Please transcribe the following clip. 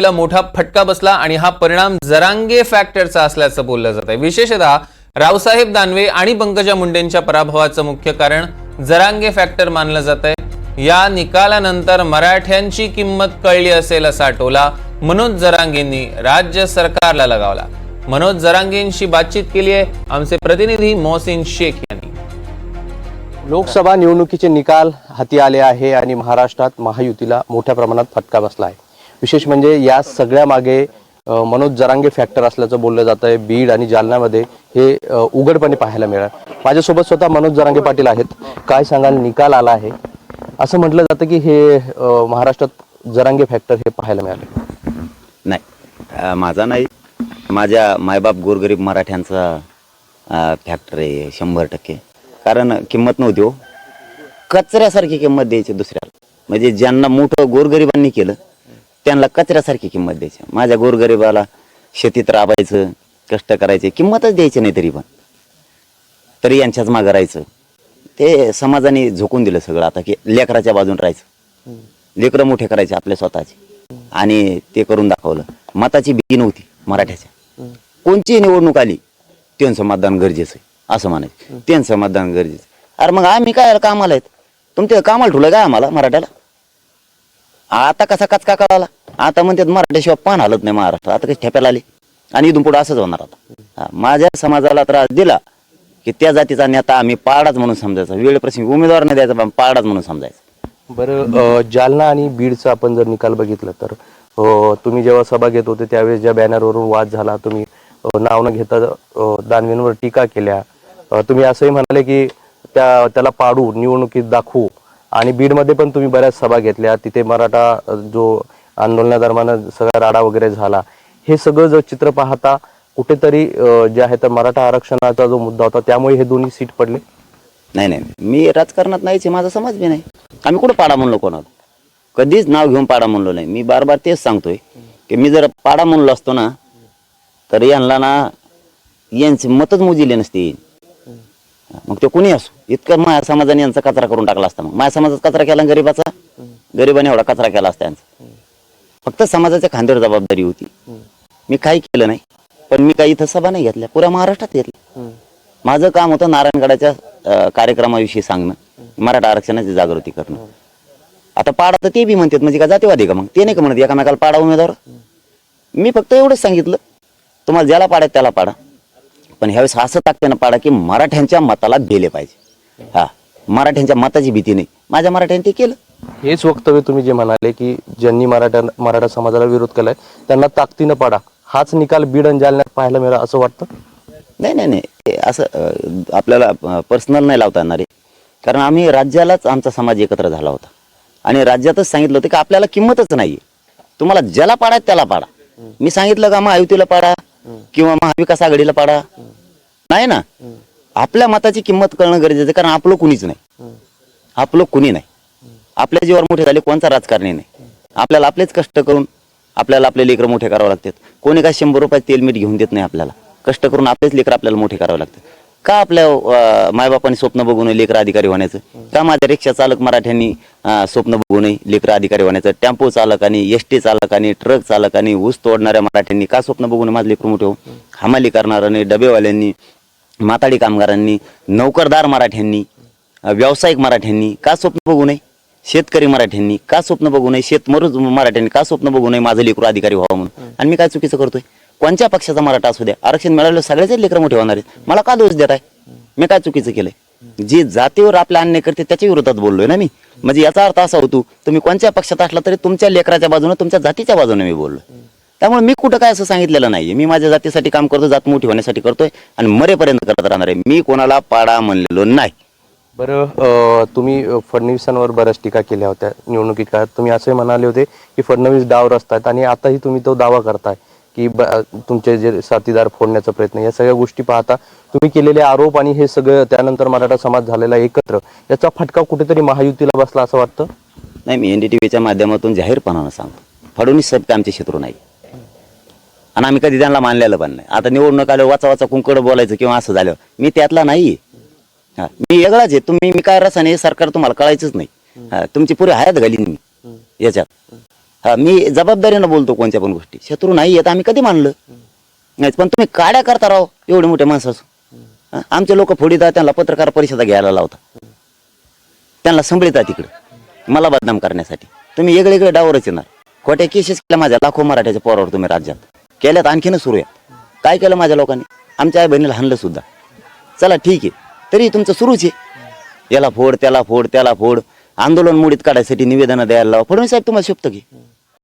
ला मोठा फटका बसला आणि हा परिणाम जरांगे फॅक्टरचा असल्याचं बोललं जात आहे। विशेषतः रावसाहेब दानवे आणि पंकजा मुंडेंच्या पराभवाचं मुख्य कारण जरांगे फॅक्टर मानलं जात आहे। या निकालानंतर मराठ्यांची किंमत कळली असेल असा टोला मनोज जरांगेंनी राज्य सरकारला लगावला। मनोज जरांगेंशी बातचीत केली आहे आमचे प्रतिनिधी मोहसिन शेख यांनी। लोकसभा निवडणुकीचे निकाल हाती आले आहे आणि महाराष्ट्रात महायुतीला मोठ्या प्रमाणात फटका बसला आहे। विशेष म्हणजे या सगळ्या मागे मनोज जरांगे फॅक्टर असल्याचं बोललं जात आहे। बीड आणि जालन्यामध्ये हे उघडपणे पाहायला मिळालं। माझ्यासोबत स्वतः मनोज जरांगे पाटील आहेत। काय सांगाल, निकाल आला आहे असं म्हटलं जातं की हे महाराष्ट्रात जरांगे फॅक्टर हे पाहायला मिळालं? नाही, माझा नाही, माझ्या मायबाप गोरगरीब मराठ्यांचा फॅक्टर आहे 100%। कारण किंमत नव्हती हो, कचऱ्यासारखी किंमत द्यायची दुसऱ्याला। म्हणजे ज्यांना मोठं गोरगरिबांनी केलं त्यांना कचऱ्यासारखी किंमत द्यायची। माझ्या गोरगरिबाला शेतीत राबायचं, कष्ट करायचे, किंमतच द्यायची नाही तरी यांच्याच मागं राहायचं। ते समाजाने झोकून दिलं सगळं आता की लेकराच्या बाजून राहायचं, लेकरं मोठे करायचे आपले स्वतःचे, आणि ते करून दाखवलं। मताची भीती नव्हती मराठ्याच्या। कोणची निवडणूक आली त्यांचं मतदान गरजेचं आहे असं म्हणायचं, त्यांचं मतदान गरजेचं। अरे मग आम्ही काय कामाला आहेत, तुमच्या कामाला ठेवलं काय आम्हाला मराठ्याला? आता कसा कचका कळाला, आता म्हणतात मराठ्याशिवाय पान हलत नाही महाराष्ट्र, आता काही ठेप्याला आले आणि इथून पुढे असंच होणार। आता माझ्या समाजाला त्रास दिला की त्या जातीचा नेता आम्ही पाडाच म्हणून समजायचा, वेळ प्रसंगी उमेदवार नाही द्यायचा पण पाडाच म्हणून समजायचं। बरं, जालना आणि बीडचा आपण जर निकाल बघितला तर तुम्ही जेव्हा सभा घेत होते त्यावेळेस ज्या बॅनरवरून वाद झाला, तुम्ही नाव न घेता दानवेंवर टीका केल्या। तुम्ही असंही म्हणाले की त्याला पाडू, निवडणुकीत दाखवू, आणि बीडमध्ये पण तुम्ही बऱ्याच सभा घेतल्या, तिथे मराठा जो आंदोलनादरम्यान सगळा राडा वगैरे झाला। हे सगळं जर चित्र पाहता कुठेतरी जे आहे तर मराठा आरक्षणाचा जो मुद्दा होता त्यामुळे हे दोन्ही सीट पडले? नाही, मी राजकारणात नाहीच, माझा समाज बी नाही। आम्ही कुठं पाडा म्हणलो कोणाला, कधीच नाव घेऊन पाडा म्हणलो नाही। मी बार तेच सांगतोय की मी जर पाडा म्हणलो असतो ना तर यांना ना यांची मतच मोजिले नसती। मग ते कोणी असो, इतकं माझ्या समाजाने यांचा कचरा करून टाकला असता। मग माझ्या समाजात कचरा केला गरीबाचा, गरीबाने एवढा कचरा केला असता यांचा। फक्त समाजाच्या खांद्यावर जबाबदारी होती, मी काही केलं नाही। पण मी काही इथं सभा नाही घेतल्या, पुऱ्या महाराष्ट्रात घेतल्या। माझं काम होतं नारायणगडाच्या कार्यक्रमाविषयी सांगणं, मराठा आरक्षणाची जागृती करणं। आता पाडा तर ते बी म्हणतात म्हणजे का जातीवादी का? मग ते नाही का म्हणत एकामेकाला पाडा उमेदवार? मी फक्त एवढंच सांगितलं, तुम्हाला ज्याला पाडायचं त्याला पाडा, पण ह्यावेळेस असं ताकदीनं पाडा की मराठ्यांच्या मताला भेले पाहिजे। हा, मराठ्यांच्या मताची भीती नाही, माझ्या मराठ्यांनी ते केलं। हेच वक्तव्य तुम्ही जे म्हणाले की ज्यांनी मराठा समाजाला विरोध केलाय त्यांना ताकदीनं पाडा, हाच निकाल बीड आणि जालन्यात पाहायला मिळाला असं वाटतं? नाही, असं आपल्याला पर्सनल नाही लावता येणार आहे। कारण आम्ही राज्यालाच आमचा समाज एकत्र झाला होता आणि राज्यातच सांगितलं होतं की आपल्याला किंमतच नाहीये, तुम्हाला ज्याला पाडायचं त्याला पाडा। मी सांगितलं का महायुतीला पाडा किंवा महाविकास आघाडीला पाडा? नाही ना, आपल्या मताची किंमत कळणं गरजेचं आहे। कारण आपलं कुणीच नाही, आपलं कुणी नाही, आपल्या जीवावर मोठे झाले कोणचा राजकारणी नाही। आपल्याला आपलेच कष्ट करून आपल्याला आपले लेकर मोठे करावं लागतात। कोणी काय 100 रुपये तेल मीठ घेऊन देत नाही आपल्याला, कष्ट करून आपलेच लेकर आपल्याला मोठे करावं लागतात। का आपल्या मायबापांनी स्वप्न बघू नये लेकर अधिकारी होण्याचं? का माझ्या रिक्षा चालक मराठ्यांनी स्वप्न बघू नये लेकर अधिकारी होण्याचं? टेम्पो चालकांनी, एसटी चालकांनी, ट्रक चालकांनी, ऊस तोडणाऱ्या मराठ्यांनी का स्वप्न बघू नये माझं लेकर मोठे हो? हमाली करणाऱ्यांनी, डबेवाल्यांनी, माताडी कामगारांनी, नोकरदार मराठ्यांनी, व्यावसायिक मराठ्यांनी का स्वप्न बघू नये? शेतकरी मराठ्यांनी का स्वप्न बघू नये? शेतमजूर मराठ्यांनी का स्वप्न बघू नये माझं लेकर अधिकारी व्हावं म्हणून? आणि मी काय चुकीचं करतोय? कोणत्या पक्षाचा मराठा असू द्या, आरक्षण मिळालं सगळ्याच लेकर मोठे होणार आहेत, मला का दोष देत आहे? मी काय चुकीचं केलंय? जी जातीवर आपला अन्याय करते त्याच्या विरोधात बोललोय ना मी। म्हणजे याचा अर्थ असा होतो तुम्ही कोणत्या पक्षात असला तरी तुमच्या लेकराच्या बाजूने, तुमच्या जातीच्या बाजूने मी बोललोय। त्यामुळे मी कुठं काय असं सांगितलेलं नाहीये। मी माझ्या जातीसाठी काम करतो, जात मोठी होण्यासाठी करतोय आणि मरेपर्यंत करत राहणार आहे। मी कोणाला पाडा म्हणलेलो नाही। बरं, तुम्ही फडणवीसांवर बऱ्याच टीका केल्या होत्या निवडणुकीत काळात। तुम्ही असे म्हणाले होते की फडणवीस डाव रचतायत आणि आताही तुम्ही तो दावा करताय की तुमचे जे साथीदार फोडण्याचा प्रयत्न, या सगळ्या गोष्टी पाहता तुम्ही केलेले आरोप आणि हे सगळं त्यानंतर मराठा समाज झालेला एकत्र, याचा फटका कुठेतरी महायुतीला बसला असं वाटतं? नाही, मी NDTVच्या माध्यमातून जाहीरपणानं सांगतो, फडणवीस साहेब आमचे शत्रू नाही आणि आम्ही कधी त्यांना मानलेलं पण नाही। आता निवडणूक आलं वाचा वाचा कुंकड बोलायचं किंवा असं झालं, मी त्यातला नाही। मी वेगळाच आहे, मी काय रसाने सरकार तुम्हाला कळायचंच नाही। तुमची पुरी हयात घालीन मी याच्यात। हा, मी जबाबदारीनं बोलतो कोणत्या पण गोष्टी. शत्रू नाही येत आम्ही कधी मानलं नाही, पण तुम्ही काड्या करता राव एवढे मोठे माणसं असून. आमचे लोक फोडीतात, त्यांना पत्रकार परिषदा घ्यायला लावतात, त्यांना संभळीतात तिकडे मला बदनाम करण्यासाठी. तुम्ही वेगळे डावरच येणार. खोट्या केसेस केल्या माझ्या लाखो मराठ्याच्या पोरावर तुम्ही राज्यात केल्यात, आणखीनच सुरू आहे. काय केलं माझ्या लोकांनी? आमच्या आई बहिणीला हाणलं सुद्धा. चला ठीक आहे, तरी तुमचं सुरूच आहे. याला फोड, त्याला फोड, त्याला फोड. आंदोलन मोडीत काढायसाठी निवेदनं द्यायला लावा. फडणवीस साहेब तुम्हाला शोभतं की